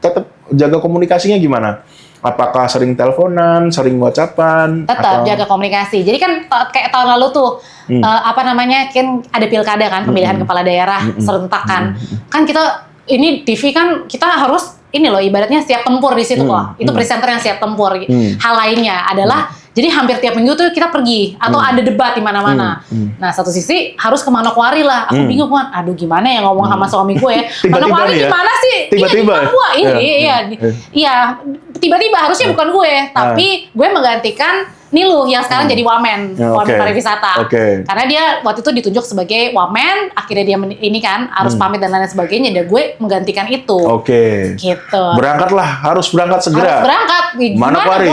tetap jaga komunikasinya gimana? Apakah sering teleponan, sering whatsappan? Tetap jaga komunikasi. Jadi kan kayak tahun lalu tuh apa namanya, kan ada pilkada kan, pemilihan kepala daerah serentak kan. Kan kita ini TV kan kita harus ini loh ibaratnya siap tempur di situ kok. Itu presenter yang siap tempur. Hal lainnya adalah jadi hampir tiap minggu tuh kita pergi atau ada debat di mana-mana. Nah, satu sisi harus ke Manokwari lah. Aku bingung kan, aduh gimana ya ngomong sama suami gue ya. Manokwari gimana sih? Tiba-tiba. Iya, di Papua ini. Iya, tiba-tiba harusnya bukan gue, tapi gue menggantikan Niluh yang sekarang jadi wamen, wamen pariwisata. Karena dia waktu itu ditunjuk sebagai wamen, akhirnya dia ini kan harus pamit dan lain sebagainya, dan gue menggantikan itu. Gitu. Berangkatlah, harus berangkat segera. Harus berangkat. Manokwari.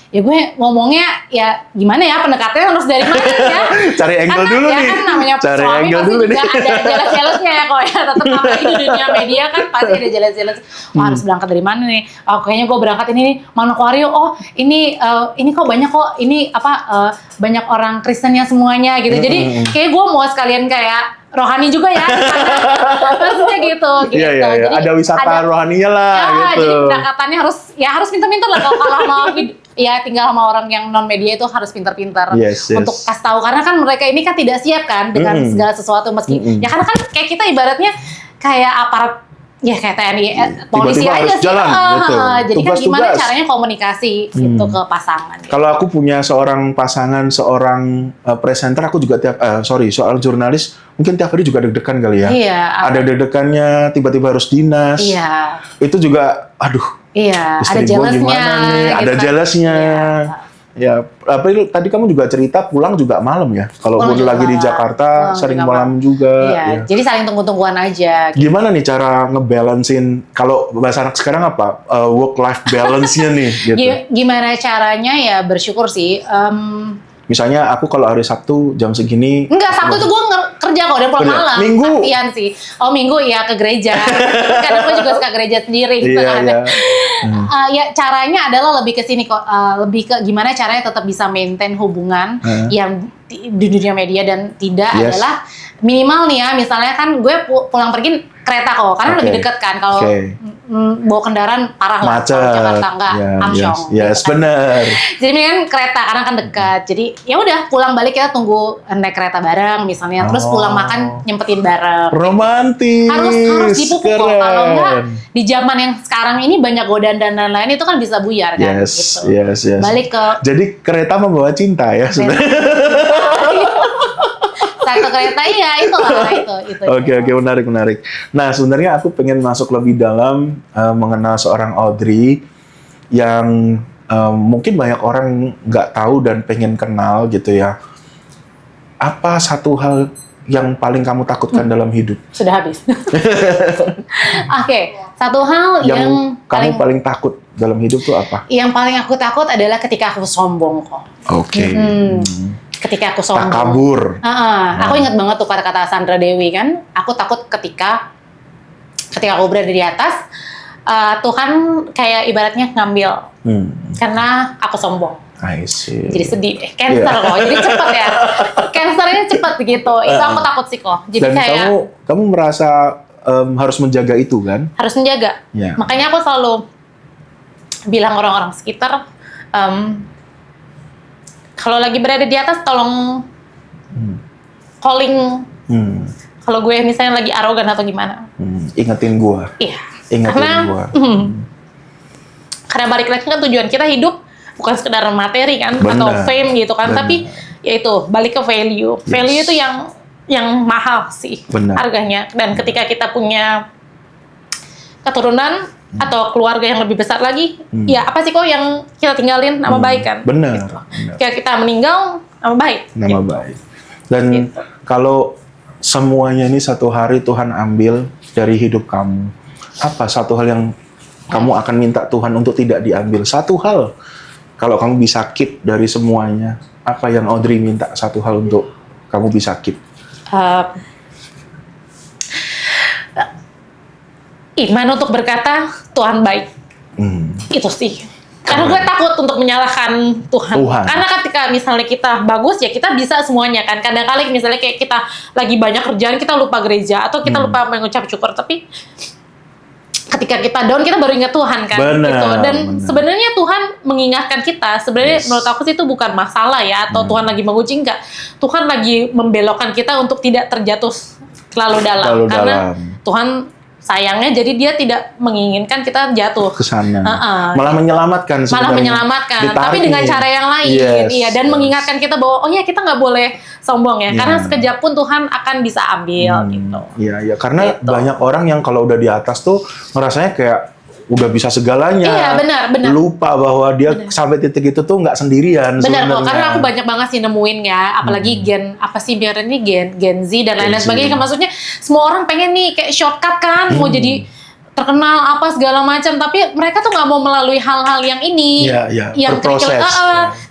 Ya gue ngomongnya ya gimana ya, pendekatannya harus dari mana ya? Cari angle karena, dulu ya nih. Kan namanya Cari suami angle pasti dulu juga nih. ada jelas-jelasnya ya kok ya. Tetap namanya di dunia media kan pasti ada jelas-jelas. Oh, harus berangkat dari mana nih? Oh, kayaknya gue berangkat ini nih Manokwari. Oh, ini kok banyak kok ini banyak orang Kristennya semuanya gitu. Jadi kayak gue mau sekalian kayak rohani juga ya. Maksudnya gitu. Iya. Jadi, ada wisata rohaninya lah gitu. Jadi pendekatannya harus pintar-pintar lah kalau mau ya tinggal sama orang yang non media itu harus pintar-pintar untuk kasih tahu, karena kan mereka ini kan tidak siap kan dengan segala sesuatu meski ya karena kan kayak kita ibaratnya kayak aparat ya kayak TNI polisi tiba-tiba aja harus sih. jalan, gitu. Jadi kan gimana Tugas-tugas. caranya komunikasi gitu ke pasangan. Kalau aku punya seorang pasangan, seorang presenter, aku juga seorang jurnalis, mungkin tiap hari juga deg-degan kali ya. Iya. Ada deg-degannya, tiba-tiba harus dinas. Iya. Itu juga, aduh. Iya, ada Istri gua jealousnya. gimana nih? Gitu Ada kan. jealousnya. Ya, tadi kamu juga cerita pulang juga malam ya. Kalau Pulang juga lagi di malam. Jakarta, Pulang sering juga malam malam. juga. Iya, Ya. jadi saling tunggu-tungguan aja. Gitu. Gimana nih cara ngebalancein, kalau bahasa anak sekarang apa? Work-life balance-nya nih gitu. Gimana caranya ya bersyukur sih. Misalnya aku kalau hari Sabtu jam segini. Enggak, Sabtu tuh gue kerja kok dan pulang Kerja. malam. Minggu? Saktian sih. Oh, Minggu ya ke gereja. Karena gue juga suka gereja sendiri gitu Iya, kan. iya. Ya caranya adalah lebih ke sini kok. Lebih ke gimana caranya tetap bisa maintain hubungan yang di dunia media dan tidak adalah minimal nih ya. Misalnya kan gue pulang pergi kereta kok, karena lebih dekat kan. Kalau bawa kendaraan parah lah. Macet. Kalau Jakarta enggak, Amsyong. Yes, gitu kan. bener. Jadi mendingan kereta karena kan dekat. Jadi ya udah pulang balik kita tunggu naik kereta bareng misalnya. Terus pulang makan nyempetin bareng. Romantis. Harus dipupuk kok. Keren. Kalau enggak di zaman yang sekarang ini banyak godaan dan lain-lain itu kan bisa buyar kan. Yes. Balik ke Jadi kereta membawa cinta ya sebenarnya. satu kereta itu. Oke, menarik. Nah, sebenarnya aku pengen masuk lebih dalam mengenal seorang Audrey yang mungkin banyak orang nggak tahu dan pengen kenal gitu ya. Apa satu hal yang paling kamu takutkan dalam hidup? Sudah habis. Oke, satu hal yang kamu paling takut dalam hidup tuh apa? Yang paling aku takut adalah ketika aku sombong kok. Oke. Ketika aku sombong. Takabur. Aku ingat banget tuh kata-kata Sandra Dewi kan. Aku takut ketika aku berada di atas, Tuhan kayak ibaratnya ngambil karena aku sombong. I see. Jadi sedih, cancer kok, jadi cepet ya. Cancernya cepet gitu, itu aku takut sih kok. Jadi Dan kayak kamu merasa harus menjaga itu kan? harus menjaga. Ya. Makanya aku selalu bilang orang-orang sekitar, kalau lagi berada di atas tolong calling. Kalau gue misalnya lagi arogan atau gimana. Ingetin gua. Iya. Ingetin gua. Karena balik lagi kan tujuan kita hidup bukan sekedar materi kan Bener. atau fame gitu kan, Bener. tapi yaitu balik ke value. Value itu yang mahal sih Bener. harganya. Dan ketika kita punya keturunan atau keluarga yang lebih besar lagi, ya apa sih kok yang kita tinggalin nama baik kan? Bener. Gitu. Bener. Ketika kita meninggal nama baik. Nama gitu. baik. Dan Gitu. kalau semuanya ini satu hari Tuhan ambil dari hidup kamu, apa satu hal yang kamu akan minta Tuhan untuk tidak diambil? Satu hal. Kalau kamu bisa keep dari semuanya, apa yang Audrey minta satu hal untuk kamu bisa keep? Iman untuk berkata Tuhan baik. Itu sih. Karena gue takut untuk menyalahkan Tuhan. Karena ketika misalnya kita bagus, ya kita bisa semuanya kan. Kadang-kadang misalnya kayak kita lagi banyak kerjaan, kita lupa gereja. Atau kita lupa mengucap syukur. Tapi ketika kita down, kita baru ingat Tuhan kan. Bener, gitu. Dan bener. sebenarnya Tuhan mengingatkan kita. Sebenarnya menurut aku sih itu bukan masalah ya. Atau Tuhan lagi menguji, enggak. Tuhan lagi membelokkan kita untuk tidak terjatuh terlalu dalam. Karena Tuhan sayangnya jadi dia tidak menginginkan kita jatuh ke sana. Malah menyelamatkan sebenarnya. Malah menyelamatkan, Ditarik tapi dengan cara yang lain. Yes, Iya, dan mengingatkan kita bahwa oh ya kita nggak boleh sombong ya, karena sekejap pun Tuhan akan bisa ambil gitu. Iya, karena Gitu. banyak orang yang kalau udah di atas tuh ngerasanya kayak udah bisa segalanya. Iya, benar. Lupa bahwa dia sampai titik itu tuh nggak sendirian Benar sebenarnya. kok, karena aku banyak banget sih nemuin ya, apalagi apa sih biar ini Gen Z dan lain-lain sebagainya. Maksudnya semua orang pengen nih kayak shortcut kan, mau jadi terkenal apa segala macam, tapi mereka tuh nggak mau melalui hal-hal yang ini, yang berproses.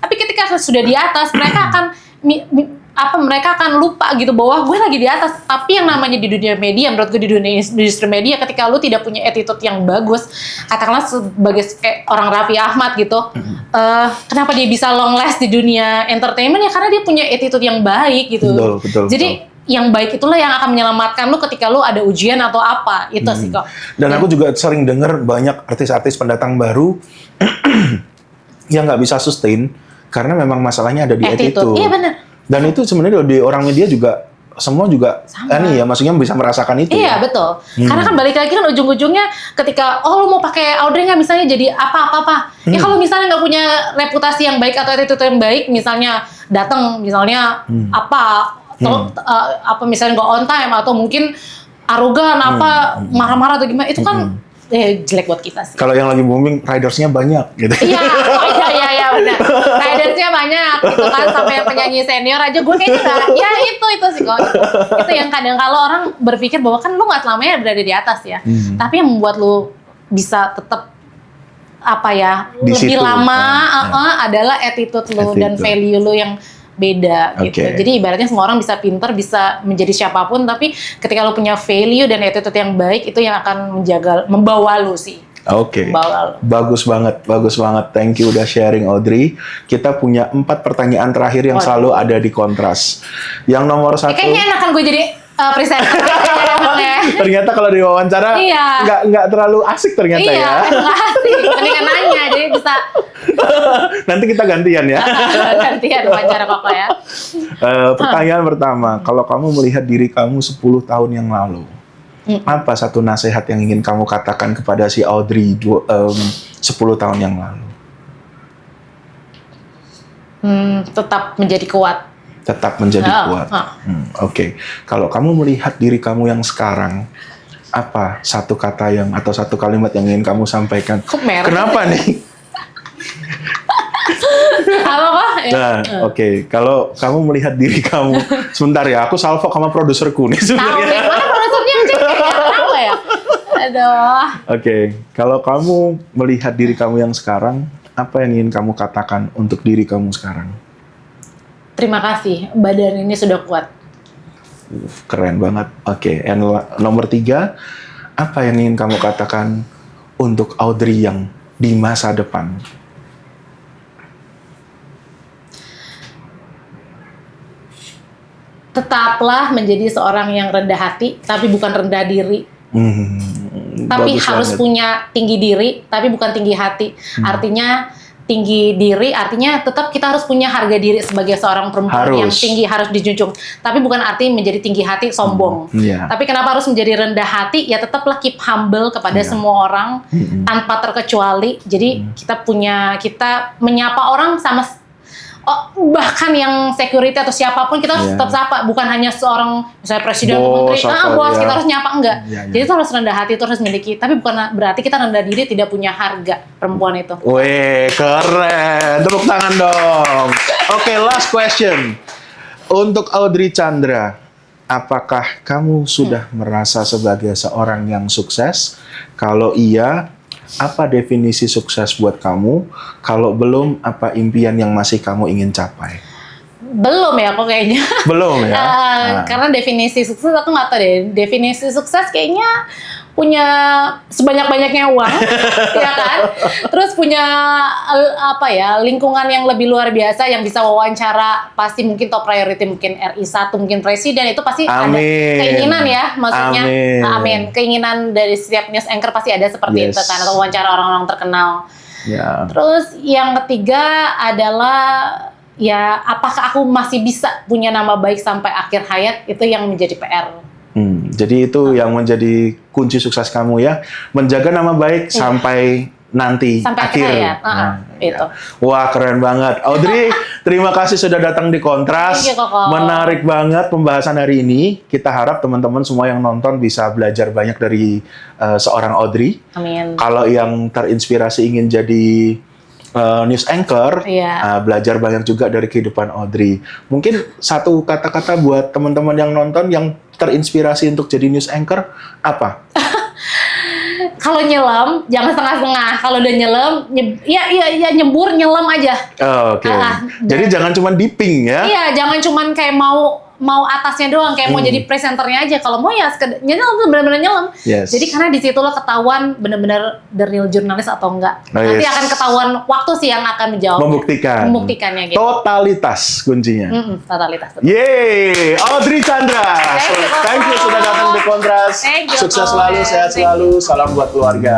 Tapi ketika sudah di atas, mereka akan mereka akan lupa gitu bahwa gue lagi di atas. Tapi yang namanya di dunia media, menurut gue di dunia industri media, ketika lu tidak punya attitude yang bagus, katakanlah sebagai kayak orang Raffi Ahmad gitu, kenapa dia bisa long last di dunia entertainment ya karena dia punya attitude yang baik gitu. Betul. Jadi yang baik itulah yang akan menyelamatkan lu ketika lu ada ujian atau apa. Itu sih kok. Dan aku juga sering dengar banyak artis-artis pendatang baru yang nggak bisa sustain karena memang masalahnya ada di attitude. Iya benar. Dan itu sebenarnya di orang media juga semua juga ya maksudnya bisa merasakan itu. Iya betul. Karena kan balik lagi kan ujung-ujungnya ketika lu mau pakai Audrey nggak misalnya jadi apa. Ya kalau misalnya nggak punya reputasi yang baik atau attitude yang baik, misalnya datang misalnya apa misalnya nggak on time atau mungkin arogan marah-marah atau gimana, itu kan jelek buat kita sih. Kalau yang lagi booming ridersnya banyak gitu. Iya benar. Ridersnya banyak gitu kan, sampai penyanyi senior aja gue kayaknya nggak. Ya itu sih kok. Itu yang kadang kalau orang berpikir bahwa kan lu nggak selamanya berada di atas ya. Tapi yang membuat lu bisa tetap Di lebih situ. lama adalah attitude lu dan value lu yang beda gitu. Jadi ibaratnya semua orang bisa pinter, bisa menjadi siapapun, tapi ketika lu punya value dan attitude yang baik, itu yang akan membawa lu sih. Bagus banget. Thank you udah sharing Audrey. Kita punya 4 pertanyaan terakhir yang selalu ada di Kontras. Yang nomor 1. Kayaknya enakan gue jadi presenter. Ternyata kalau diwawancara nggak terlalu asik ternyata ya. Iya, nggak asik. Mendingan nanya, jadi bisa. Nanti kita gantian ya. Gantian wawancara Koko ya. Pertanyaan pertama, kalau kamu melihat diri kamu 10 tahun yang lalu, apa satu nasihat yang ingin kamu katakan kepada si Audrey 10 tahun yang lalu? Tetap menjadi kuat. Tetap menjadi kuat. Oke. Kalau kamu melihat diri kamu yang sekarang, apa satu kata atau satu kalimat yang ingin kamu sampaikan? Kenapa nih? Oke. Kalau kamu melihat diri kamu, sebentar ya, aku salvo sama produserku nih sebenarnya. Tahu mana produsernya tahu ya? Aduh. Oke. Kalau kamu melihat diri kamu yang sekarang, apa yang ingin kamu katakan untuk diri kamu sekarang? Terima kasih, badan ini sudah kuat. Keren banget. Oke. And nomor 3, apa yang ingin kamu katakan untuk Audrey yang di masa depan? Tetaplah menjadi seorang yang rendah hati, tapi bukan rendah diri. Tapi Bagus harus banget. punya tinggi diri, tapi bukan tinggi hati. Artinya tinggi diri, artinya tetap kita harus punya harga diri sebagai seorang perempuan yang Harus. tinggi, harus dijunjung. Tapi bukan arti menjadi tinggi hati sombong. Iya. Tapi kenapa harus menjadi rendah hati? Ya tetaplah keep humble kepada semua orang tanpa terkecuali. Jadi kita menyapa orang sama bahkan yang security atau siapapun kita harus Iya. tetap sapa, bukan hanya seorang misalnya presiden atau Bos, menteri, atau bos ya. kita harus nyapa, enggak. Iya, iya. Jadi itu harus rendah hati, itu harus miliki. Tapi bukan berarti kita rendah diri, tidak punya harga perempuan itu. Weh, keren. Tepuk tangan dong. Oke, last question. Untuk Audrey Chandra, apakah kamu sudah merasa sebagai seorang yang sukses? Kalau iya, apa definisi sukses buat kamu? Kalau belum, apa impian yang masih kamu ingin capai? Belum ya kok kayaknya. Belum ya? Nah. Karena definisi sukses aku nggak tahu deh. Definisi sukses kayaknya punya sebanyak-banyaknya uang, ya kan? Terus punya lingkungan yang lebih luar biasa yang bisa wawancara, pasti mungkin top priority mungkin RI1, mungkin presiden, itu pasti ada Amin. keinginan ya, maksudnya. Amin. Amin. Keinginan dari setiap news anchor pasti ada seperti Yes. itu kan, atau wawancara orang-orang terkenal. Ya. Terus yang ketiga adalah ya apakah aku masih bisa punya nama baik sampai akhir hayat, itu yang menjadi PR. Jadi itu yang menjadi kunci sukses kamu ya, menjaga nama baik sampai nanti Sampai akhir. akhir hayat. Itu. Wah, keren banget. Audrey, terima kasih sudah datang di Kontras. Thank you, Koko. Menarik banget pembahasan hari ini. Kita harap teman-teman semua yang nonton bisa belajar banyak dari seorang Audrey. Amin. Kalau yang terinspirasi ingin jadi news anchor, Iya. belajar banyak juga dari kehidupan Audrey. Mungkin satu kata-kata buat teman-teman yang nonton yang terinspirasi untuk jadi news anchor, apa? Kalau nyelam jangan setengah-setengah. Kalau udah nyelam, nyembur nyelam aja. Oke. Jadi jangan cuma dipping ya. Iya, jangan cuman kayak mau atasnya doang, kayak mau jadi presenternya aja. Kalau mau ya nyelam tuh benar-benar nyelam. Yes. Jadi karena di situlah ketahuan benar-benar the real jurnalis atau enggak. Oh, Nanti yes. akan ketahuan, waktu sih yang akan menjawab. Membuktikannya gitu. Totalitas kuncinya. Totalitas. Yeay, Audrey Chandra. Thank you, Koko. Thank you sudah datang di Kontras. Thank you, Sukses Koko. selalu, sehat Thank you. selalu. Salam buat keluarga.